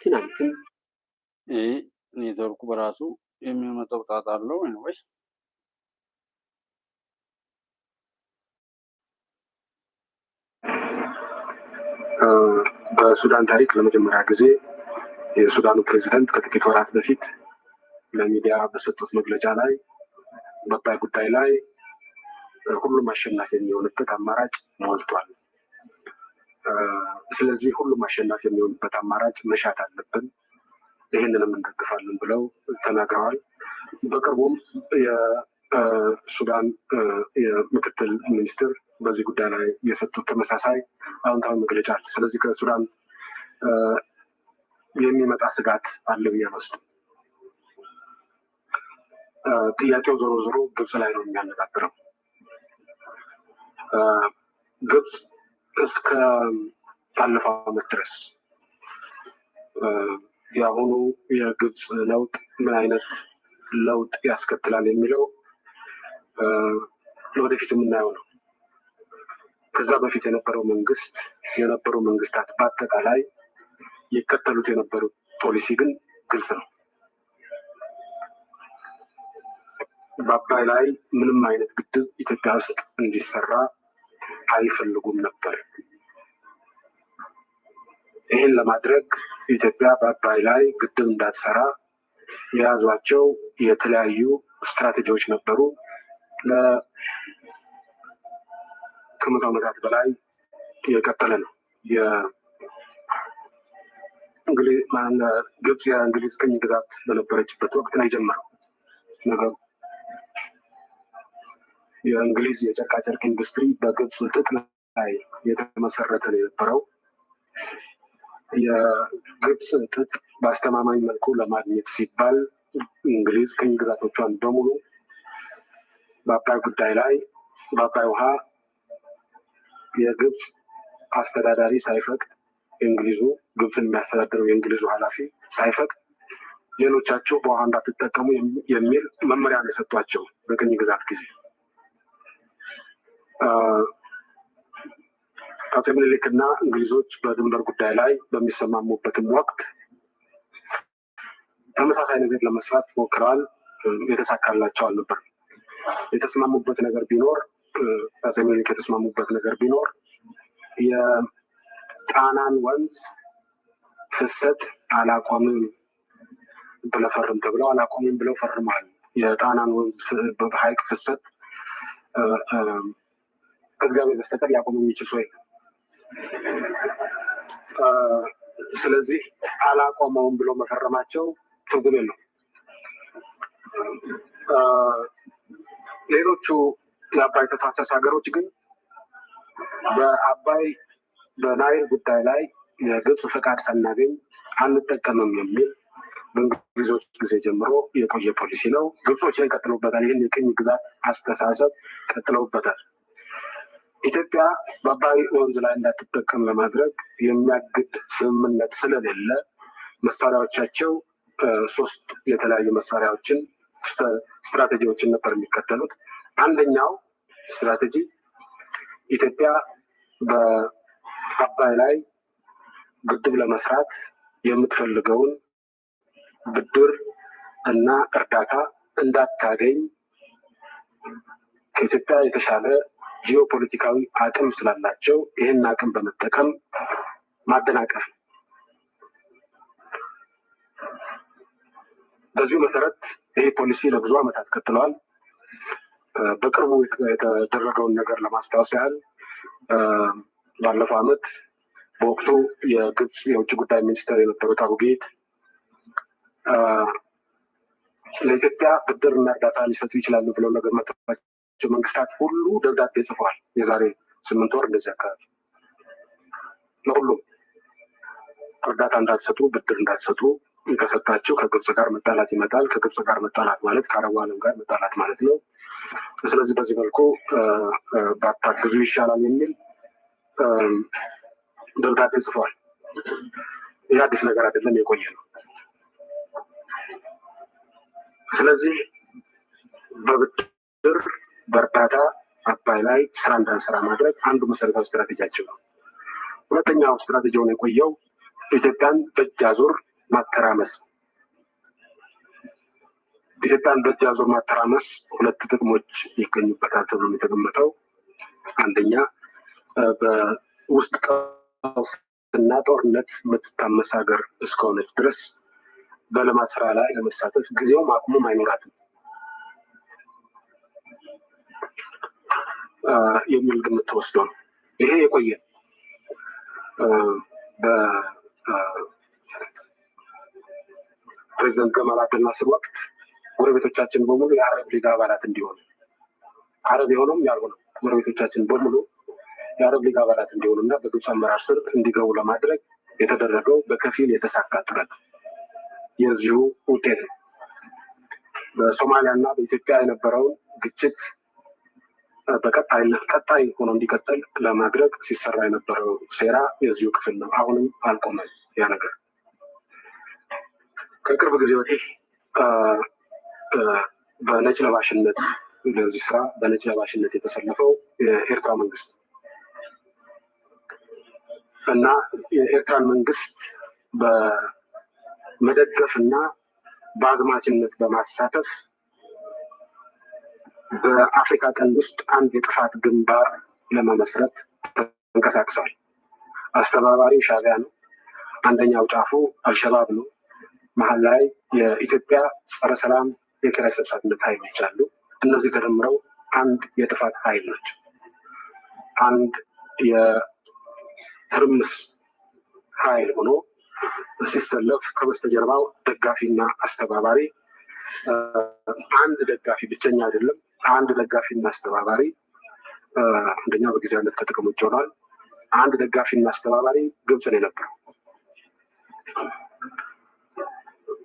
ትናንትም ኔትወርኩ በራሱ የሚመጣው ጣጣ አለው ወይ? በሱዳን ታሪክ ለመጀመሪያ ጊዜ የሱዳኑ ፕሬዚደንት ከጥቂት ወራት በፊት ለሚዲያ በሰጡት መግለጫ ላይ በአባይ ጉዳይ ላይ ሁሉም አሸናፊ የሚሆንበት አማራጭ ሞልቷል። ስለዚህ ሁሉም አሸናፊ የሚሆንበት አማራጭ መሻት አለብን፣ ይህንንም እንደግፋለን ብለው ተናግረዋል። በቅርቡም የሱዳን የምክትል ሚኒስትር በዚህ ጉዳይ ላይ የሰጡት ተመሳሳይ አዎንታዊ መግለጫ አለ። ስለዚህ ከሱዳን የሚመጣ ስጋት አለ ብዬ አልወስድም። ጥያቄው ዞሮ ዞሮ ግብጽ ላይ ነው የሚያነጋግረው። ግብጽ እስከ ባለፈው ዓመት ድረስ የአሁኑ የግብጽ ለውጥ ምን አይነት ለውጥ ያስከትላል የሚለው ወደፊት የምናየው ነው። ከዛ በፊት የነበሩ መንግስታት በአጠቃላይ ይከተሉት የነበሩት ፖሊሲ ግን ግልጽ ነው። በአባይ ላይ ምንም አይነት ግድብ ኢትዮጵያ ውስጥ እንዲሰራ አይፈልጉም ነበር። ይህን ለማድረግ ኢትዮጵያ በአባይ ላይ ግድብ እንዳትሰራ የያዟቸው የተለያዩ ስትራቴጂዎች ነበሩ። ከመቶ ዓመታት በላይ የቀጠለ ነው። ግብጽ የእንግሊዝ ቅኝ ግዛት በነበረችበት ወቅት ነው የጀመረው ነገሩ። የእንግሊዝ የጨርቃጨርቅ ኢንዱስትሪ በግብጽ ጥጥ ላይ የተመሰረተ ነው የነበረው። የግብጽ ጥጥ በአስተማማኝ መልኩ ለማግኘት ሲባል እንግሊዝ ቅኝ ግዛቶቿን በሙሉ በአባይ ጉዳይ ላይ በአባይ ውሃ የግብጽ አስተዳዳሪ ሳይፈቅድ ግብጽን የሚያስተዳድረው የእንግሊዙ ኃላፊ ሳይፈቅድ ሌሎቻቸው በውሃ እንዳትጠቀሙ የሚል መመሪያ ነው የሰጧቸው በቅኝ ግዛት ጊዜ። አፄ ምኒልክ እና እንግሊዞች በድንበር ጉዳይ ላይ በሚሰማሙበትም ወቅት ተመሳሳይ ነገር ለመስራት ሞክረዋል። የተሳካላቸው አልነበረም። የተስማሙበት ነገር ቢኖር አፄ ምኒልክ የተስማሙበት ነገር ቢኖር የጣናን ወንዝ ፍሰት አላቆምም ብለው ፈርም ተብለው አላቆምም ብለው ፈርመዋል። የጣናን ወንዝ በሐይቅ ፍሰት ከእግዚአብሔር በስተቀር ሊያቆም የሚችል ሰው የለም። ስለዚህ አላቆመውም ብሎ መፈረማቸው ትርጉም የለውም። ሌሎቹ የአባይ ተፋሰስ ሀገሮች ግን በናይል ጉዳይ ላይ የግብጽ ፈቃድ ሳናገኝ አንጠቀምም የሚል በእንግሊዞች ጊዜ ጀምሮ የቆየ ፖሊሲ ነው። ግብጾች ላይ ቀጥለውበታል። ይህን የቅኝ ግዛት አስተሳሰብ ቀጥለውበታል። ኢትዮጵያ በአባይ ወንዝ ላይ እንዳትጠቀም ለማድረግ የሚያግድ ስምምነት ስለሌለ መሳሪያዎቻቸው ሶስት የተለያዩ ስትራቴጂዎችን ነበር የሚከተሉት። አንደኛው ስትራቴጂ ኢትዮጵያ በአባይ ላይ ግድብ ለመስራት የምትፈልገውን ብድር እና እርዳታ እንዳታገኝ ከኢትዮጵያ የተሻለ ጂኦፖለቲካዊ አቅም ስላላቸው ይህን አቅም በመጠቀም ማደናቀፍ። በዚሁ መሰረት ይህ ፖሊሲ ለብዙ ዓመታት ቀጥለዋል። በቅርቡ የተደረገውን ነገር ለማስታወስ ያህል ባለፈው ዓመት በወቅቱ የግብጽ የውጭ ጉዳይ ሚኒስትር የነበሩት አቡጌት ለኢትዮጵያ ብድርና እርዳታ ሊሰጡ ይችላሉ ብለው ለገመቷቸው መንግስታት ሁሉ ደብዳቤ ጽፈዋል። የዛሬ 8 ወር እንደዚህ አካባቢ ለሁሉም እርዳታ እንዳትሰጡ፣ ብድር እንዳትሰጡ፣ ከሰጣችሁ ከግብጽ ጋር መጣላት ይመጣል። ከግብጽ ጋር መጣላት ማለት ከአረቡ ዓለም ጋር መጣላት ማለት ነው። ስለዚህ በዚህ መልኩ ባታግዙ ይሻላል የሚል ደብዳቤ ጽፈዋል። ይህ አዲስ ነገር አይደለም፣ የቆየ ነው። ስለዚህ በብድር በእርዳታ አባይ ላይ ስራ እንዳንሰራ ማድረግ አንዱ መሰረታዊ ስትራቴጂያቸው ነው። ሁለተኛው ስትራቴጂውን የቆየው ኢትዮጵያን በእጅ አዙር ማተራመስ። ኢትዮጵያን በእጅ አዙር ማተራመስ ሁለት ጥቅሞች ይገኙበታል ተብሎ የተገመተው፣ አንደኛ በውስጥ ቀውስና ጦርነት የምትታመስ ሀገር እስከሆነች ድረስ በልማት ስራ ላይ ለመሳተፍ ጊዜውም አቅሙም አይኖራትም የሚል ግምት ተወስዶ ነው። ይሄ የቆየ በፕሬዚደንት ገማል አብደል ናስር ወቅት ጎረቤቶቻችን በሙሉ የአረብ ሊግ አባላት እንዲሆኑ፣ አረብ የሆነውም ያልሆነው ጎረቤቶቻችን በሙሉ የአረብ ሊግ አባላት እንዲሆኑ እና በግብፅ አመራር ስር እንዲገቡ ለማድረግ የተደረገው በከፊል የተሳካ ጥረት የዚሁ ውጤት ነው። በሶማሊያ እና በኢትዮጵያ የነበረውን ግጭት በቀጣይነት ቀጣይ ሆኖ እንዲቀጥል ለማድረግ ሲሰራ የነበረው ሴራ የዚሁ ክፍል ነው። አሁንም አልቆመም ያ ነገር። ከቅርብ ጊዜ ወዲህ በነጭ ለባሽነት ለዚህ ስራ በነጭ ለባሽነት የተሰለፈው የኤርትራ መንግስት እና የኤርትራን መንግስት በመደገፍ እና በአዝማችነት በማሳተፍ በአፍሪካ ቀንድ ውስጥ አንድ የጥፋት ግንባር ለመመስረት ተንቀሳቅሷል። አስተባባሪው ሻዕቢያ ነው። አንደኛው ጫፉ አልሸባብ ነው። መሀል ላይ የኢትዮጵያ ጸረ ሰላም የኪራይ ሰብሳቢነት ኃይሎች አሉ። እነዚህ ተደምረው አንድ የጥፋት ኃይል ናቸው። አንድ የትርምስ ኃይል ሆኖ ሲሰለፍ ከበስተጀርባው ደጋፊና አስተባባሪ፣ አንድ ደጋፊ ብቸኛ አይደለም፣ አንድ ደጋፊና አስተባባሪ አንደኛው በጊዜያዊነት ከጥቅም ውጭ ሆኗል። አንድ ደጋፊና አስተባባሪ ግብጽ ነው የነበረው።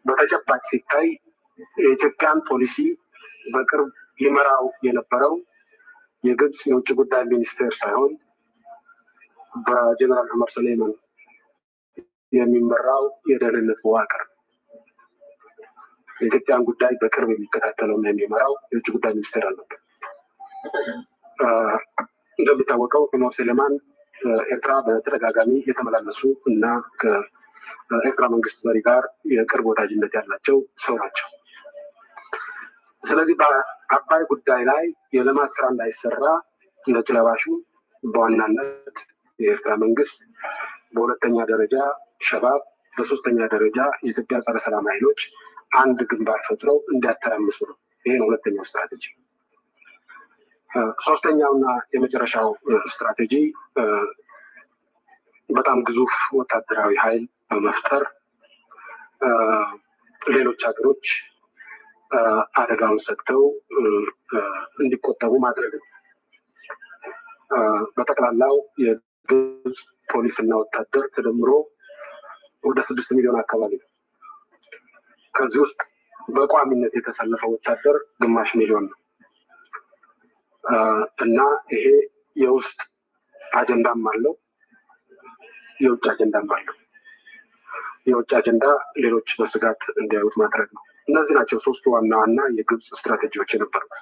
በተጨባጭ ሲታይ የኢትዮጵያን ፖሊሲ በቅርብ ይመራው የነበረው የግብጽ የውጭ ጉዳይ ሚኒስቴር ሳይሆን በጀነራል ዑመር ሰሌማን የሚመራው የደህንነት መዋቅር፣ የኢትዮጵያን ጉዳይ በቅርብ የሚከታተለውና የሚመራው የውጭ ጉዳይ ሚኒስቴር አልነበር። እንደሚታወቀው ዑመር ሰሌማን ኤርትራ በተደጋጋሚ የተመላለሱ እና ከኤርትራ መንግስት መሪ ጋር የቅርብ ወዳጅነት ያላቸው ሰው ናቸው። ስለዚህ በአባይ ጉዳይ ላይ የልማት ስራ እንዳይሰራ ነጭ ለባሹ በዋናነት የኤርትራ መንግስት፣ በሁለተኛ ደረጃ ሸባብ፣ በሶስተኛ ደረጃ የኢትዮጵያ ጸረ ሰላም ኃይሎች አንድ ግንባር ፈጥረው እንዲያተራምሱ ነው። ይሄ ነው ሁለተኛው ስትራቴጂ። ሶስተኛውና የመጨረሻው ስትራቴጂ በጣም ግዙፍ ወታደራዊ ኃይል በመፍጠር ሌሎች ሀገሮች አደጋውን ሰግተው እንዲቆጠቡ ማድረግ ነው። በጠቅላላው የግብጽ ፖሊስና ወታደር ተደምሮ ወደ 6 ሚሊዮን አካባቢ ነው። ከዚህ ውስጥ በቋሚነት የተሰለፈው ወታደር ግማሽ ሚሊዮን ነው እና ይሄ የውስጥ አጀንዳም አለው፣ የውጭ አጀንዳም አለው። የውጭ አጀንዳ ሌሎች በስጋት እንዲያዩት ማድረግ ነው። እነዚህ ናቸው ሶስቱ ዋና ዋና የግብጽ ስትራቴጂዎች የነበሩት።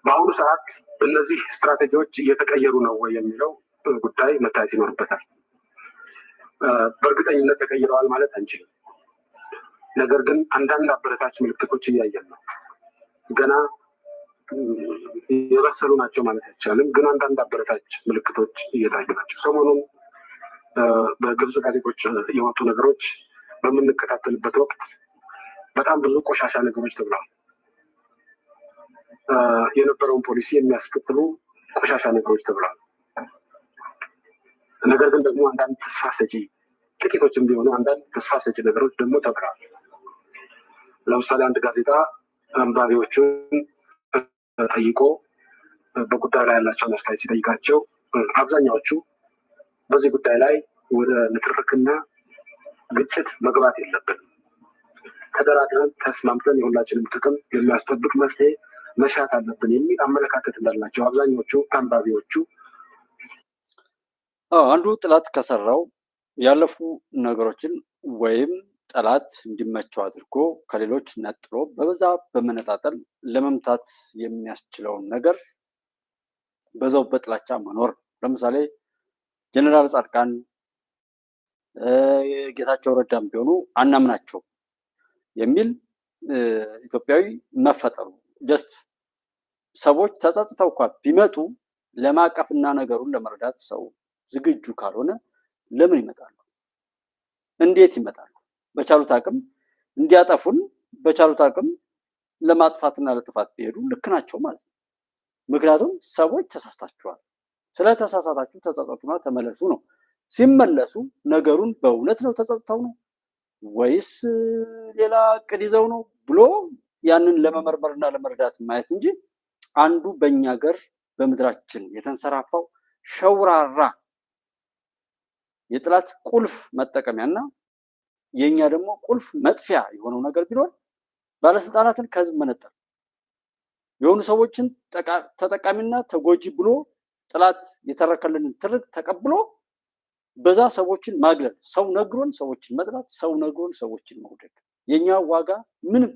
በአሁኑ ሰዓት እነዚህ ስትራቴጂዎች እየተቀየሩ ነው ወይ የሚለው ጉዳይ መታየት ይኖርበታል። በእርግጠኝነት ተቀይረዋል ማለት አንችልም። ነገር ግን አንዳንድ አበረታች ምልክቶች እያየን ነው። ገና የበሰሉ ናቸው ማለት አይቻልም፣ ግን አንዳንድ አበረታች ምልክቶች እየታዩ ናቸው። ሰሞኑን በግብጽ ጋዜጦች የወጡ ነገሮች በምንከታተልበት ወቅት በጣም ብዙ ቆሻሻ ነገሮች ተብለዋል። የነበረውን ፖሊሲ የሚያስከትሉ ቆሻሻ ነገሮች ተብለዋል። ነገር ግን ደግሞ አንዳንድ ተስፋ ሰጪ ጥቂቶችም ቢሆኑ አንዳንድ ተስፋ ሰጪ ነገሮች ደግሞ ተብለዋል። ለምሳሌ አንድ ጋዜጣ አንባቢዎቹን ጠይቆ በጉዳዩ ላይ ያላቸውን አስተያየት ሲጠይቃቸው አብዛኛዎቹ በዚህ ጉዳይ ላይ ወደ ንትርክና ግጭት መግባት የለብንም፣ ተደራድረን ተስማምተን የሁላችንም ጥቅም የሚያስጠብቅ መፍትሄ መሻት አለብን የሚል አመለካከት እንዳላቸው አብዛኞቹ አንባቢዎቹ። አንዱ ጠላት ከሰራው ያለፉ ነገሮችን ወይም ጠላት እንዲመቸው አድርጎ ከሌሎች ነጥሎ በበዛ በመነጣጠል ለመምታት የሚያስችለውን ነገር በዛው በጥላቻ መኖር። ለምሳሌ ጀነራል ጻድቃን፣ ጌታቸው ረዳም ቢሆኑ አናምናቸው የሚል ኢትዮጵያዊ መፈጠሩ ጀስት ሰዎች ተጸጽተው እንኳን ቢመጡ ለማቀፍና ነገሩን ለመረዳት ሰው ዝግጁ ካልሆነ ለምን ይመጣሉ? እንዴት ይመጣሉ? በቻሉት አቅም እንዲያጠፉን በቻሉት አቅም ለማጥፋትና ለጥፋት ቢሄዱ ልክ ናቸው ማለት ነው። ምክንያቱም ሰዎች ተሳስታችኋል፣ ስለተሳሳታችሁ ተጸጸቱና ተመለሱ ነው። ሲመለሱ ነገሩን በእውነት ነው ተጸጽተው ነው ወይስ ሌላ እቅድ ይዘው ነው ብሎ ያንን ለመመርመርና ለመረዳት ማየት እንጂ አንዱ በእኛ ሀገር በምድራችን የተንሰራፋው ሸውራራ የጥላት ቁልፍ መጠቀሚያና የኛ ደግሞ ቁልፍ መጥፊያ የሆነው ነገር ቢኖር ባለስልጣናትን ከህዝብ መነጠል፣ የሆኑ ሰዎችን ተጠቃሚና ተጎጂ ብሎ ጥላት የተረከልንን ትርክ ተቀብሎ በዛ ሰዎችን ማግለል፣ ሰው ነግሮን ሰዎችን መጥላት፣ ሰው ነግሮን ሰዎችን መውደድ። የኛ ዋጋ ምንም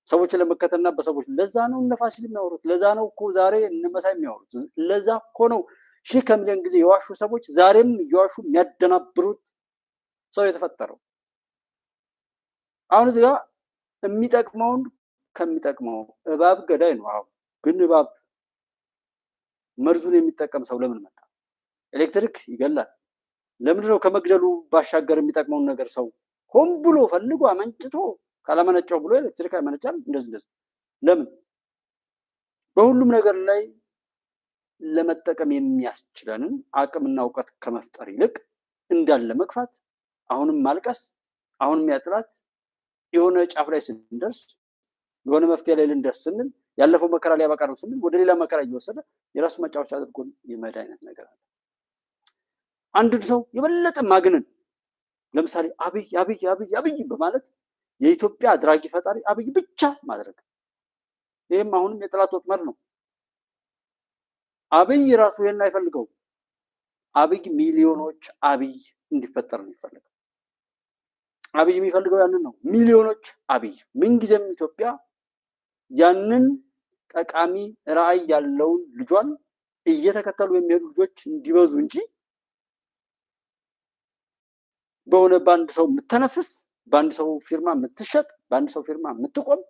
ሰዎችን ለመከተልና በሰዎች ለዛ ነው እነ ፋሲል የሚያወሩት፣ ለዛ ነው እኮ ዛሬ እነ መሳይ የሚያወሩት፣ ለዛ እኮ ነው ሺህ ከሚሊዮን ጊዜ የዋሹ ሰዎች ዛሬም እየዋሹ የሚያደናብሩት ሰው የተፈጠረው። አሁን እዚህ ጋር የሚጠቅመውን ከሚጠቅመው እባብ ገዳይ ነው። አሁን ግን እባብ መርዙን የሚጠቀም ሰው ለምን መጣ? ኤሌክትሪክ ይገላል። ለምንድን ነው ከመግደሉ ባሻገር የሚጠቅመውን ነገር ሰው ሆን ብሎ ፈልጎ አመንጭቶ ካላመነጨው ብሎ ኤሌክትሪክ ያመነጫል? እንደዚህ ለምን? በሁሉም ነገር ላይ ለመጠቀም የሚያስችለንን አቅምና እውቀት ከመፍጠር ይልቅ እንዳለ መግፋት፣ አሁንም ማልቀስ፣ አሁንም ያጥላት የሆነ ጫፍ ላይ ስንደርስ የሆነ መፍትሄ ላይ ልንደርስ ስንል ያለፈው መከራ ሊያበቃ ነው ስንል ወደ ሌላ መከራ እየወሰደ የራሱ መጫወቻ አድርጎ የመሄድ አይነት ነገር አለ። አንድን ሰው የበለጠ ማግነን፣ ለምሳሌ አብይ አብይ አብይ አብይ በማለት የኢትዮጵያ አድራጊ ፈጣሪ አብይ ብቻ ማድረግ፣ ይህም አሁንም የጥላት ወጥመድ ነው። አብይ ራሱ ይሄን አይፈልገው። አብይ ሚሊዮኖች አብይ እንዲፈጠር ነው የሚፈልገው። አብይ የሚፈልገው ያንን ነው። ሚሊዮኖች አብይ ምንጊዜም ኢትዮጵያ ያንን ጠቃሚ ራዕይ ያለውን ልጇን እየተከተሉ የሚሄዱ ልጆች እንዲበዙ እንጂ በሆነ በአንድ ሰው የምትተነፍስ፣ በአንድ ሰው ፊርማ የምትሸጥ፣ በአንድ ሰው ፊርማ የምትቆም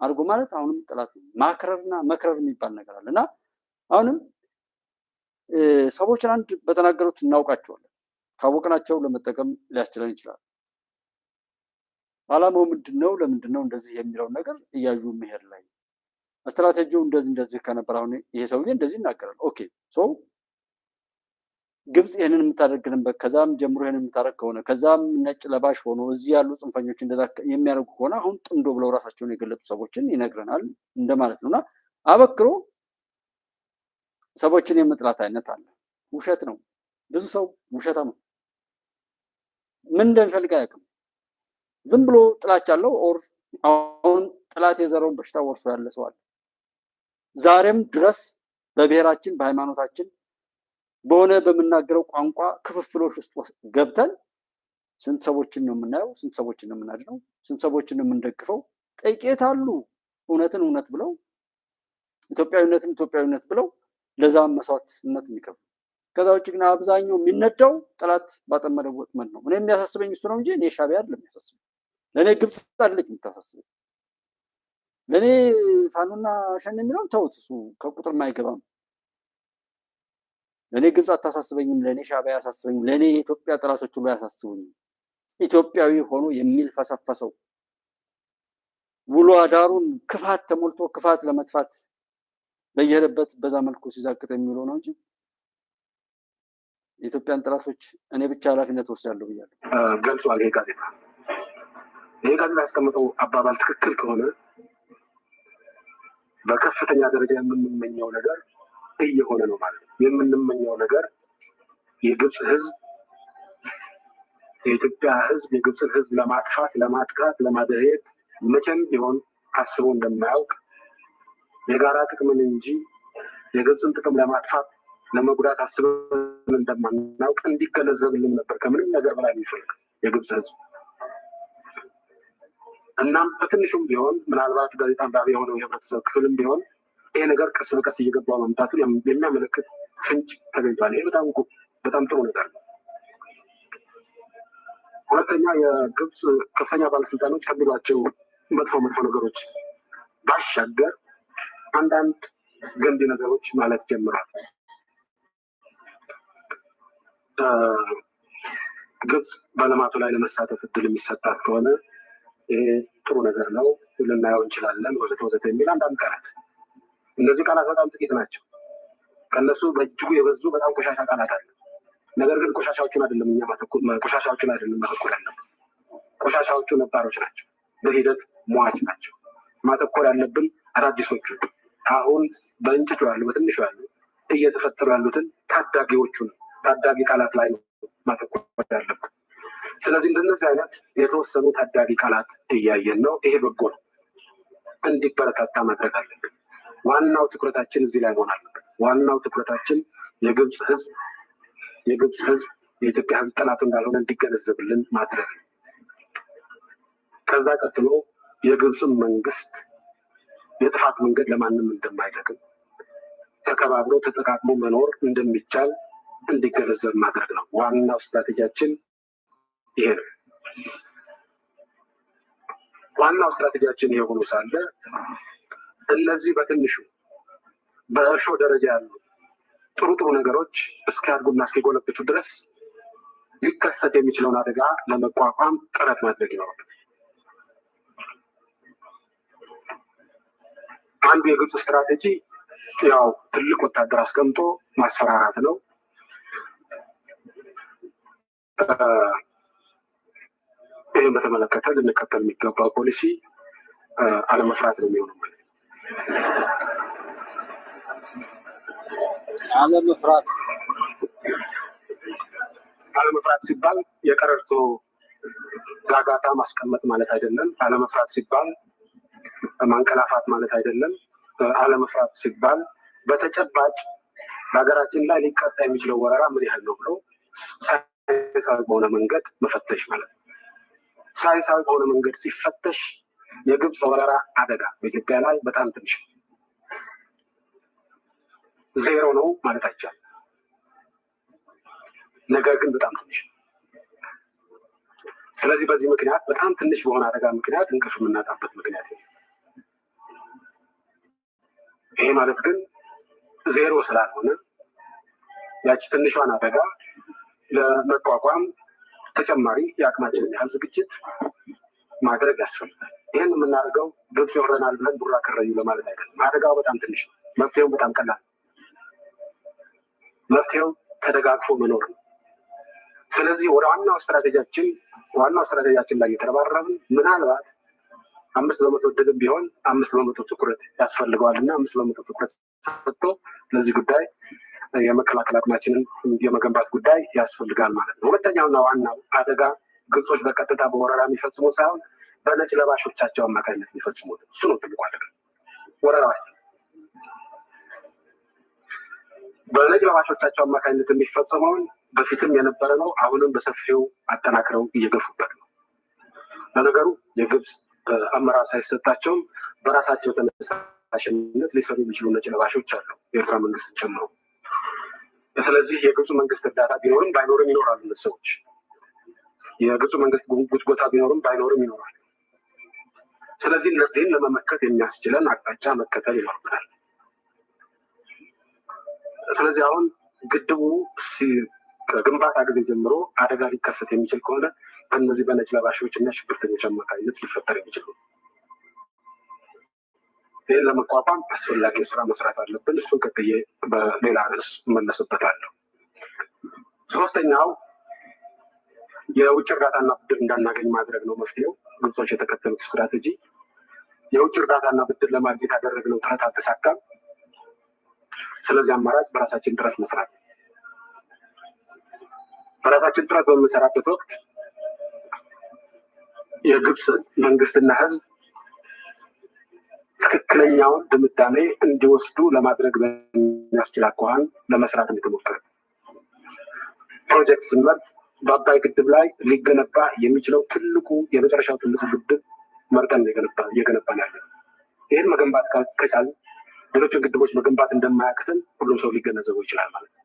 አድርጎ ማለት አሁንም ጥላት ማክረርና መክረር የሚባል ነገር አለ እና አሁንም ሰዎችን አንድ በተናገሩት እናውቃቸዋለን። ካወቅናቸው ለመጠቀም ሊያስችለን ይችላል። አላማው ምንድን ነው? ለምንድን ነው እንደዚህ የሚለውን ነገር እያዩ መሄድ ላይ ስትራቴጂው እንደዚህ ከነበር አሁን ይሄ ሰውዬ እንደዚህ ይናገራል። ኦኬ ሶ ግብጽ ይህንን የምታደርግንበት ከዛም ጀምሮ ይህንን የምታደርግ ከሆነ ከዛም ነጭ ለባሽ ሆኖ እዚህ ያሉ ጽንፈኞች እንደዛ የሚያደርጉ ከሆነ አሁን ጥንዶ ብለው ራሳቸውን የገለጡ ሰዎችን ይነግረናል እንደማለት ነውና አበክሮ ሰዎችን የመጥላት አይነት አለ። ውሸት ነው። ብዙ ሰው ውሸታም ነው። ምን እንደሚፈልግ አያውቅም። ዝም ብሎ ጥላቻ አለው። ኦር አሁን ጥላት የዘረውን በሽታ ወርሶ ያለ ሰው አለ። ዛሬም ድረስ በብሔራችን በሃይማኖታችን በሆነ በምናገረው ቋንቋ ክፍፍሎች ውስጥ ገብተን ስንት ሰዎችን ነው የምናየው? ስንት ሰዎችን ነው የምናድነው? ስንት ሰዎችን ነው የምንደግፈው? ጥቂት አሉ እውነትን እውነት ብለው ኢትዮጵያዊነትን ኢትዮጵያዊነት ብለው ለዛም መስዋዕትነት የሚከፍሉ። ከዛ ውጭ ግን አብዛኛው የሚነዳው ጥላት ባጠመደው ወጥመድ ነው። እኔ የሚያሳስበኝ እሱ ነው እንጂ እኔ ሻዕቢያ አይደለም የሚያሳስበኝ። ለእኔ ግብጽ አይደለች የምታሳስበኝ። ለእኔ ፋኖና ሸኔ የሚለውን ተውት፣ እሱ ከቁጥር የማይገባም። ለእኔ ግብጽ አታሳስበኝም፣ ለእኔ ሻዕቢያ አያሳስበኝም፣ ለእኔ የኢትዮጵያ ጥላቶች ሁሉ አያሳስቡኝም። ኢትዮጵያዊ ሆኖ የሚልፈሰፈሰው ውሎ አዳሩን ክፋት ተሞልቶ ክፋት ለመጥፋት በየሄደበት በዛ መልኩ ሲዛቅጥ የሚውለው ነው እንጂ የኢትዮጵያን ጥላቶች እኔ ብቻ ኃላፊነት ወስዳለሁ ብያለሁ። ገልጿል። ይሄ ጋዜጣ ያስቀምጠው አባባል ትክክል ከሆነ በከፍተኛ ደረጃ የምንመኘው ነገር እየሆነ ነው ማለት ነው። የምንመኘው ነገር የግብጽ ህዝብ፣ የኢትዮጵያ ህዝብ የግብጽን ህዝብ ለማጥፋት፣ ለማጥቃት፣ ለማደሄት መቼም ቢሆን አስቦ እንደማያውቅ የጋራ ጥቅምን እንጂ የግብጽን ጥቅም ለማጥፋት ለመጉዳት አስበን እንደማናውቅ እንዲገነዘብልን ነበር ከምንም ነገር በላይ የሚፈልግ የግብጽ ህዝብ። እናም በትንሹም ቢሆን ምናልባት ጋዜጣ አንባቢ የሆነው የህብረተሰብ ክፍልም ቢሆን ይሄ ነገር ቀስ በቀስ እየገባው መምጣቱን የሚያመለክት ፍንጭ ተገኝቷል። ይሄ በጣም ጥሩ ነገር ነው። ሁለተኛ የግብፅ ከፍተኛ ባለስልጣኖች ከሚሏቸው መጥፎ ነገሮች ባሻገር አንዳንድ ገንቢ ነገሮች ማለት ጀምሯል። ግብፅ በልማቱ ላይ ለመሳተፍ እድል የሚሰጣት ከሆነ ይሄ ጥሩ ነገር ነው፣ ልናየው እንችላለን፣ ወዘተ ወዘተ የሚል አንዳንድ ቃላት። እነዚህ ቃላት በጣም ጥቂት ናቸው። ከነሱ በእጅጉ የበዙ በጣም ቆሻሻ ቃላት አለ። ነገር ግን ቆሻሻዎቹን አይደለም እኛ ቆሻሻዎቹን አይደለም ማተኮር ያለብን። ቆሻሻዎቹ ነባሮች ናቸው፣ በሂደት ሟች ናቸው። ማተኮር ያለብን አዳዲሶቹ አሁን በእንጭጩ ያሉ በትንሹ ያሉ እየተፈጠሩ ያሉትን ታዳጊዎቹን ታዳጊ ቃላት ላይ ነው ማተኮር ያለብን። ስለዚህ እንደነዚህ አይነት የተወሰኑ ታዳጊ ቃላት እያየን ነው። ይሄ በጎ ነው፣ እንዲበረታታ ማድረግ አለብን። ዋናው ትኩረታችን እዚህ ላይ መሆን አለበት። ዋናው ትኩረታችን የግብፅ ህዝብ የኢትዮጵያ ህዝብ ጠላቱ እንዳልሆነ እንዲገነዘብልን ማድረግ ነው። ከዛ ቀጥሎ የግብፅን መንግስት የጥፋት መንገድ ለማንም እንደማይጠቅም ተከባብሮ ተጠቃቅሞ መኖር እንደሚቻል እንዲገነዘብ ማድረግ ነው። ዋናው ስትራቴጂያችን ይሄ ነው። ዋናው ስትራቴጂያችን ይሄ ሆኖ ሳለ እነዚህ በትንሹ በእርሾ ደረጃ ያሉ ጥሩ ነገሮች እስኪያድጉና እስኪጎለብቱ ድረስ ሊከሰት የሚችለውን አደጋ ለመቋቋም ጥረት ማድረግ ይኖራል። አንዱ የግብፅ ስትራቴጂ ያው ትልቅ ወታደር አስቀምጦ ማስፈራራት ነው። ይህን በተመለከተ ልንከተል የሚገባው ፖሊሲ አለመፍራት ነው የሚሆነው። አለመፍራት ሲባል የቀረርቶ ጋጋታ ማስቀመጥ ማለት አይደለም። አለመፍራት ሲባል ማንቀላፋት ማለት አይደለም። አለመፍራት ሲባል በተጨባጭ በሀገራችን ላይ ሊቀጣ የሚችለው ወረራ ምን ያህል ነው ብሎ ሳይንሳዊ በሆነ መንገድ መፈተሽ ማለት ነው። ሳይንሳዊ በሆነ መንገድ ሲፈተሽ የግብፅ ወረራ አደጋ በኢትዮጵያ ላይ በጣም ትንሽ ዜሮ ነው ማለት አይቻልም። ነገር ግን በጣም ትንሽ። ስለዚህ በዚህ ምክንያት በጣም ትንሽ በሆነ አደጋ ምክንያት እንቅልፍ የምናጣበት ምክንያት ነው። ይሄ ማለት ግን ዜሮ ስላልሆነ ያቺ ትንሿን አደጋ ለመቋቋም ተጨማሪ የአቅማችንን ያህል ዝግጅት ማድረግ ያስፈልጋል። ይህን የምናደርገው ግብፅ ይወረናል ብለን ቡራ ከረዩ ለማለት አይደለም። አደጋው በጣም ትንሽ ነው። መፍትሄው በጣም ቀላል ነው። መፍትሄው ተደጋግፎ መኖር ነው። ስለዚህ ወደ ዋናው ስትራቴጂያችን ላይ የተረባረብን ምናልባት 5% ድልም ቢሆን 5% ትኩረት ያስፈልገዋል እና 5% ትኩረት ሰጥቶ ለዚህ ጉዳይ የመከላከል አቅማችንን የመገንባት ጉዳይ ያስፈልጋል ማለት ነው። ሁለተኛውና ዋናው አደጋ ግብጾች በቀጥታ በወረራ የሚፈጽሙ ሳይሆን በነጭ ለባሾቻቸው አማካኝነት የሚፈጽሙት እሱ ነው ትልቁ አደጋ። ወረራ በነጭ ለባሾቻቸው አማካኝነት የሚፈጸመውን በፊትም የነበረ ነው። አሁንም በሰፊው አጠናክረው እየገፉበት ነው። ለነገሩ የግብፅ አመራር ሳይሰጣቸውም በራሳቸው ተነሳሽነት ሊሰሩ የሚችሉ ነጭ ለባሾች አሉ፣ የኤርትራ መንግስት ጨምሮ። ስለዚህ የግብፁ መንግስት እርዳታ ቢኖርም ባይኖርም ይኖራሉ እነዚህ ሰዎች። የግብፁ መንግስት ጉትጎታ ቢኖርም ባይኖርም ይኖራል። ስለዚህ እነዚህን ለመመከት የሚያስችለን አቅጣጫ መከተል ይኖርብናል። ስለዚህ አሁን ግድቡ ከግንባታ ጊዜ ጀምሮ አደጋ ሊከሰት የሚችል ከሆነ በእነዚህ በነጭ ለባሾች እና ሽብርተኞች አማካኝነት ሊፈጠር የሚችል ነው። ይህን ለመቋቋም አስፈላጊ ስራ መስራት አለብን። እሱን ቀጥዬ በሌላ ርዕስ እመለስበታለሁ። ሶስተኛው የውጭ እርዳታና ብድር እንዳናገኝ ማድረግ ነው መፍትሄው። ግብጾች የተከተሉት ስትራቴጂ የውጭ እርዳታና ብድር ለማግኘት ያደረግነው ጥረት አልተሳካም። ስለዚህ አማራጭ በራሳችን ጥረት መስራት። በራሳችን ጥረት በምንሰራበት ወቅት የግብፅ መንግስትና ህዝብ ትክክለኛውን ድምዳሜ እንዲወስዱ ለማድረግ በሚያስችል አኳኋን ለመስራት እንደተሞከረ ፕሮጀክት ስንመርጥ በአባይ ግድብ ላይ ሊገነባ የሚችለው የመጨረሻው ትልቁ ግድብ መርጠን እየገነባን ያለ። ይህን መገንባት ከቻል ሌሎችን ግድቦች መገንባት እንደማያቅትን ሁሉም ሰው ሊገነዘበው ይችላል ማለት ነው።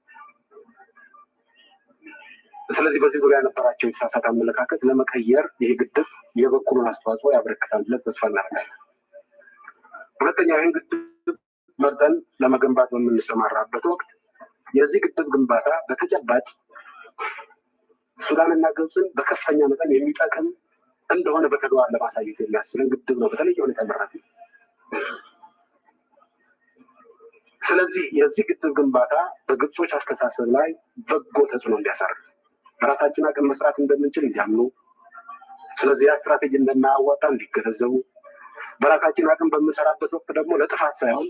ስለዚህ በዚህ ዙሪያ የነበራቸው የተሳሳተ አመለካከት ለመቀየር ይህ ግድብ የበኩሉን አስተዋጽኦ ያበረክታል ብለን ተስፋ እናደርጋለን። ሁለተኛ ይህን ግድብ መርጠን ለመገንባት በምንሰማራበት ወቅት የዚህ ግድብ ግንባታ በተጨባጭ ሱዳንና ግብፅን በከፍተኛ መጠን የሚጠቅም እንደሆነ በተግባር ለማሳየት የሚያስችለን ግድብ ነው በተለየ ሁኔታ መራት። ስለዚህ የዚህ ግድብ ግንባታ በግብጾች አስተሳሰብ ላይ በጎ ተጽዕኖ እንዲያሳርፍ፣ በራሳችን አቅም መስራት እንደምንችል እንዲያምኑ፣ ስለዚህ ያ ስትራቴጂ እንደማያዋጣ እንዲገነዘቡ፣ በራሳችን አቅም በምንሰራበት ወቅት ደግሞ ለጥፋት ሳይሆን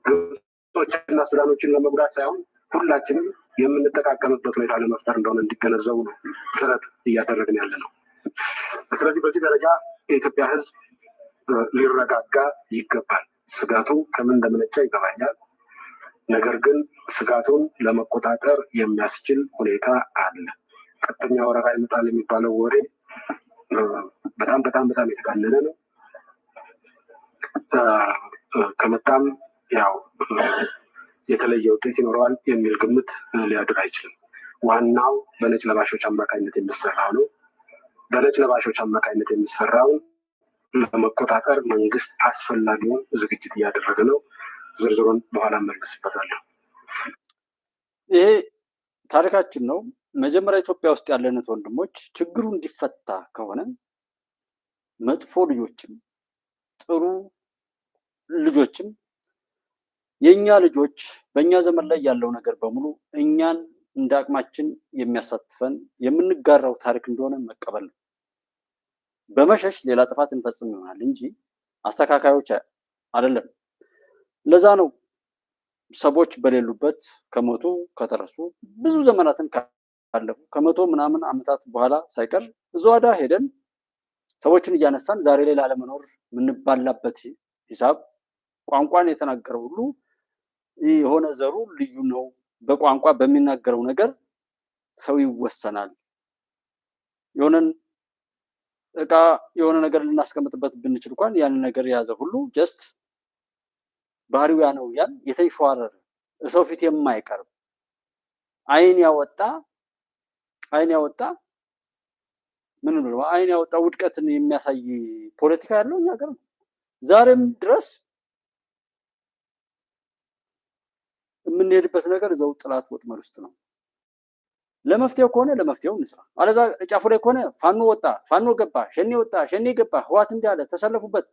ግብጾችና ሱዳኖችን ለመጉዳት ሳይሆን ሁላችንም የምንጠቃቀምበት ሁኔታ ለመፍጠር እንደሆነ እንዲገነዘቡ ነው ጥረት እያደረግን ያለ ነው። ስለዚህ በዚህ ደረጃ የኢትዮጵያ ሕዝብ ሊረጋጋ ይገባል። ስጋቱ ከምን እንደመነጨ ይገባኛል። ነገር ግን ስጋቱን ለመቆጣጠር የሚያስችል ሁኔታ አለ። ቀጥተኛ ወረራ ይመጣል የሚባለው ወሬ በጣም የተጋነነ ነው። ከመጣም ያው የተለየ ውጤት ይኖረዋል የሚል ግምት ሊያድር አይችልም። ዋናው በነጭ ለባሾች አማካኝነት የሚሰራው ነው። በነጭ ለባሾች አማካኝነት የሚሰራውን ለመቆጣጠር መንግስት አስፈላጊውን ዝግጅት እያደረገ ነው። ዝርዝሩን በኋላ መልስበታለሁ። ይሄ ታሪካችን ነው። መጀመሪያ ኢትዮጵያ ውስጥ ያለነት ወንድሞች ችግሩ እንዲፈታ ከሆነ መጥፎ ልጆችም ጥሩ ልጆችም የኛ ልጆች በእኛ ዘመን ላይ ያለው ነገር በሙሉ እኛን እንደ አቅማችን የሚያሳትፈን የምንጋራው ታሪክ እንደሆነ መቀበል ነው። በመሸሽ ሌላ ጥፋት እንፈጽም ይሆናል እንጂ አስተካካዮች አይደለም። ለዛ ነው ሰዎች በሌሉበት ከሞቱ ከተረሱ ብዙ ዘመናትን ካለፉ ከመቶ ምናምን ዓመታት በኋላ ሳይቀር እዛዋዳ ሄደን ሰዎችን እያነሳን ዛሬ ላይ ላለመኖር የምንባላበት ሂሳብ ቋንቋን የተናገረው ሁሉ የሆነ ዘሩ ልዩ ነው። በቋንቋ በሚናገረው ነገር ሰው ይወሰናል። የሆነን እቃ የሆነ ነገር ልናስቀምጥበት ብንችል እንኳን ያንን ነገር የያዘ ሁሉ ጀስት ባህሪው ያ ነው ያን የተንሸዋረረ ሰው ፊት የማይቀርብ አይን ያወጣ ምን ነው አይን ያወጣ ውድቀትን የሚያሳይ ፖለቲካ ያለው እኛ ሀገር ነው። ዛሬም ድረስ የምንሄድበት ነገር እዛው ጥላት ወጥመድ ውስጥ ነው። ለመፍትሄው ከሆነ ለመፍትሄው እንስራ። አለዛ ጫፉ ላይ ከሆነ ፋኖ ወጣ፣ ፋኖ ገባ፣ ሸኔ ወጣ፣ ሸኔ ገባ፣ ህዋት እንዳለ ተሰለፉበት